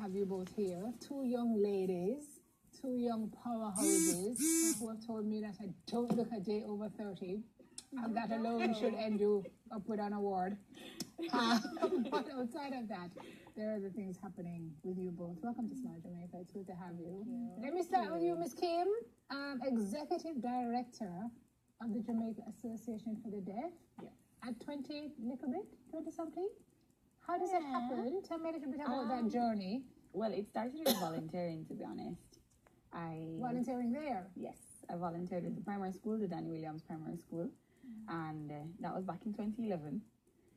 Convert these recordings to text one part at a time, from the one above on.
have you both here. Two young ladies, two young powerhouses who have told me that I don't look a day over 30. And that alone should end you up with an award. But outside of that, there are other things happening with you both. Welcome to Smile Jamaica. It's good to have you. Let me start with you, Miss Kim, Executive Director of the Jamaica Association for the Deaf. Yeah. At 20 something? How does it happen? Tell me a little bit about that journey. Well, it started with volunteering, to be honest. Volunteering there? Yes, I volunteered at the primary school, the Danny Williams Primary School, and that was back in 2011.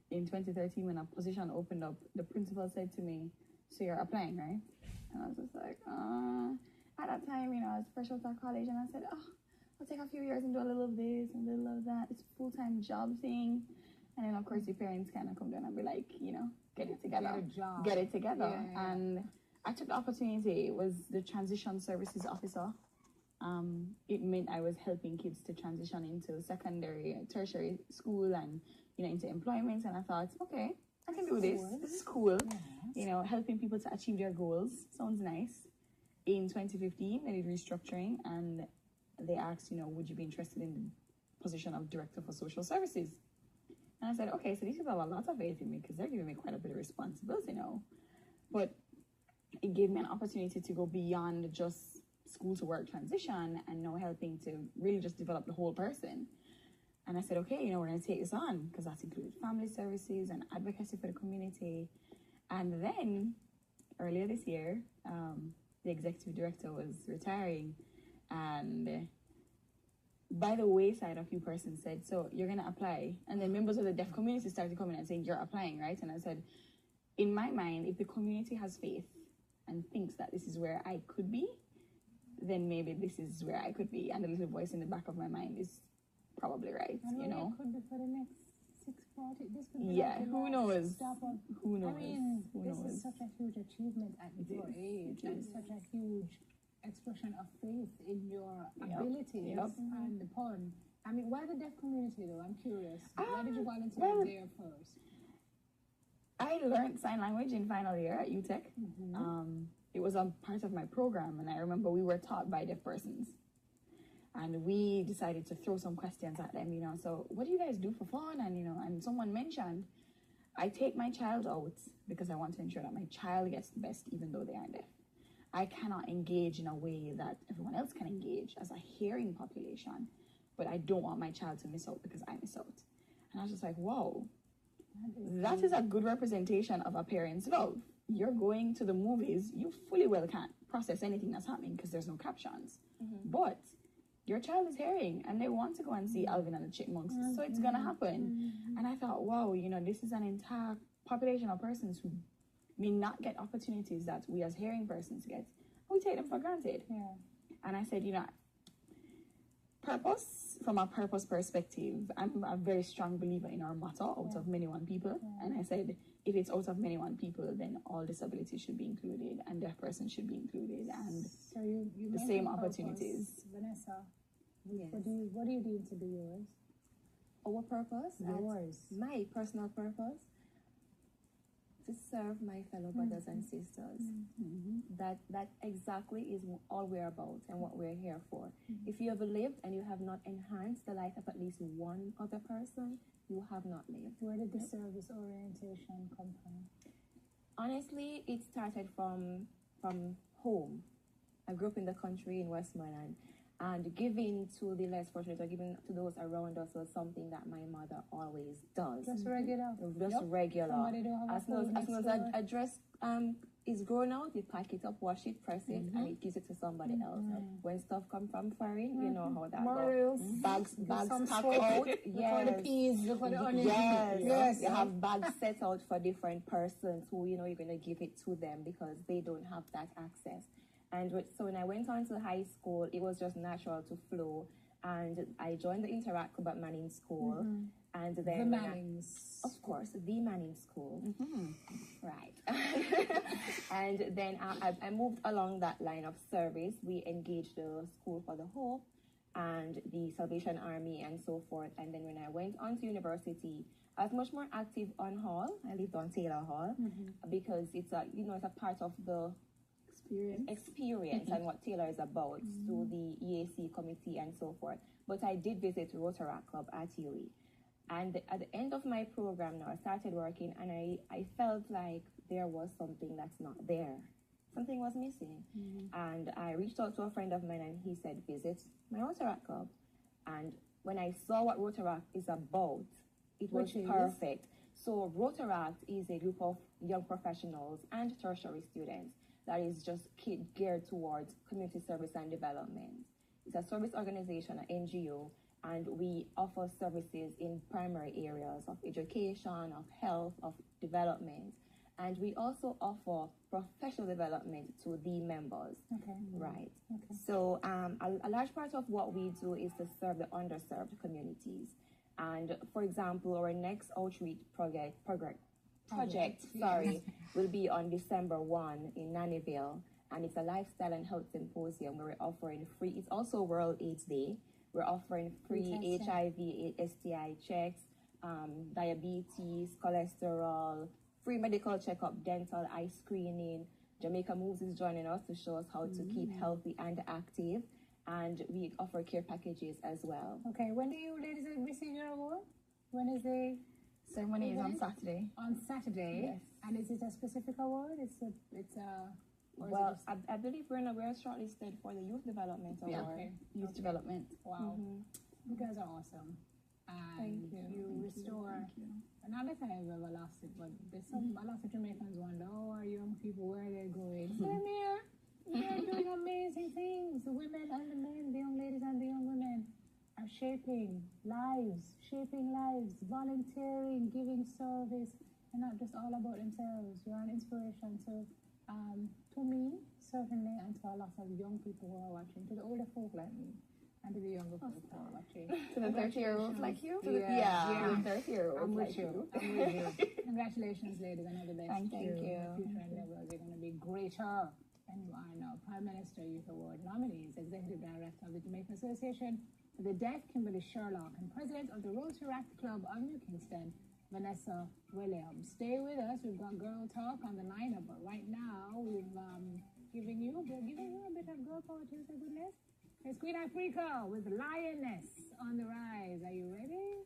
In 2013, when a position opened up, the principal said to me, "So you're applying, right?" And I was just like, At that time, I was fresh out of college, and I said, I'll take a few years and do a little of this and a little of that. It's a full-time job thing. And then, of course, your parents kind of come down and be like, get it together. Get a job. Get it together. Yeah. And I took the opportunity. It was the transition services officer. It meant I was helping kids to transition into secondary, tertiary school and, into employment. And I thought, okay, I can do this. This is cool. Yes. Helping people to achieve their goals. Sounds nice. In 2015, they did restructuring and they asked, would you be interested in the position of Director for Social Services? And I said, okay, so these people have a lot of faith in me because they're giving me quite a bit of responsibility, But it gave me an opportunity to go beyond just school to work transition and now helping to really just develop the whole person. And I said, okay, we're going to take this on because that included family services and advocacy for the community. And then earlier this year, the executive director was retiring. And by the wayside, a few persons said, so you're going to apply. And then members of the deaf community started coming and saying, you're applying, right? And I said, in my mind, if the community has faith and thinks that this is where I could be, then maybe this is where I could be. And the little voice in the back of my mind is probably right, and it could be for the next 640. This could be who knows? Who knows? I mean, who this knows? is such a huge achievement at your age. It's such a huge expression of faith in your abilities and the pun. I mean, why the deaf community though? I'm curious. Why did you volunteer there first? I learned sign language in final year at UTech. It was a part of my program, and I remember we were taught by deaf persons. And we decided to throw some questions at them, so what do you guys do for fun? And, and someone mentioned, I take my child out because I want to ensure that my child gets the best even though they aren't deaf. I cannot engage in a way that everyone else can engage as a hearing population, but I don't want my child to miss out because I miss out. And I was just like, whoa, that is a good representation of a parent's love. You're going to the movies, you fully well can't process anything that's happening because there's no captions. But your child is hearing and they want to go and see Alvin and the Chipmunks, so it's going to happen. And I thought, wow, this is an entire population of persons who may not get opportunities that we as hearing persons get. We take them for granted. Yeah. And I said, purpose, from a purpose perspective, I'm a very strong believer in our motto, out of many one people. Yeah. And I said, if it's out of many one people, then all disabilities should be included and deaf persons should be included, and so you the same opportunities. Vanessa, yes. What do you deem to be yours? Our purpose? Yours. My personal purpose? To serve my fellow brothers and sisters. That exactly is all we're about and what we're here for. If you have lived and you have not enhanced the life of at least one other person, you have not lived. Where did the service orientation come from? Honestly, it started from home. I grew up in the country in Westmoreland, and giving to the less fortunate or giving to those around us was something that my mother always does. Just regular. Just regular. Somebody don't have as soon as a dress is grown out, you pack it up, wash it, press it, and it gives it to somebody else. When stuff come from foreign, you know how that goes. Bags packed out. Look for the peas, look for the onions. Yes. You have bags set out for different persons who, you're going to give it to them because they don't have that access. And so when I went on to high school, it was just natural to flow. And I joined the Interact Club at Manning School. And then the Mannings. Of course, the Manning School. Right. And then I moved along that line of service. We engaged the School for the Hope and the Salvation Army and so forth. And then when I went on to university, I was much more active on Hall. I lived on Taylor Hall because it's a it's a part of the experience and what Taylor is about through the EAC committee and so forth. But I did visit Rotaract Club at UE. And at the end of my program now, I started working and I felt like there was something that's not there. Something was missing. And I reached out to a friend of mine and he said, visit my Rotaract Club. And when I saw what Rotaract is about, it was perfect. So Rotaract is a group of young professionals and tertiary students that is just geared towards community service and development. It's a service organization, an NGO, and we offer services in primary areas of education, of health, of development. And we also offer professional development to the members. Okay. Right. Okay. So a large part of what we do is to serve the underserved communities. And for example, our next outreach project will be on December 1 in Nannyville. And it's a lifestyle and health symposium where we're offering free, it's also World AIDS Day. We're offering free HIV, STI checks, diabetes, cholesterol, free medical checkup, dental, eye screening. Jamaica Moves is joining us to show us how to keep healthy and active. And we offer care packages as well. Okay, when do you ladies receive your award? When is the ceremony? Is on Saturday. On Saturday? Yes. And is it a specific award? I believe we're shortlisted for the Youth Development Award. Yeah, okay. Youth Development. Wow. You guys are awesome. And you restore. Not that I've ever lost it, but there's a lot of Jamaicans wonder, our young people, where they're going. So I'm here. They're doing amazing things. The women and the men, the young ladies and the young women are shaping lives, volunteering, giving service, and not just all about themselves. You're an inspiration. So to me, certainly, and to a lot of young people who are watching, to the older folk like me, and to the younger folk who are watching. To the 30-year-olds like you? Yeah. To the 30-year-olds I'm with like you. Congratulations, ladies, and all the best. Thank you. Future endeavors are going to be greater. And you are now Prime Minister Youth Award nominees, Executive Director of the Jamaican Association for the Deaf, Kimberly Sherlock, and President of the Rotaract Club of New Kingston, Vanessa Williams. Stay with us. We've got Girl Talk on the lineup, but right now we've given you a bit of Girl Power Tuesday goodness. It's Queen Africa with Lioness on the rise. Are you ready?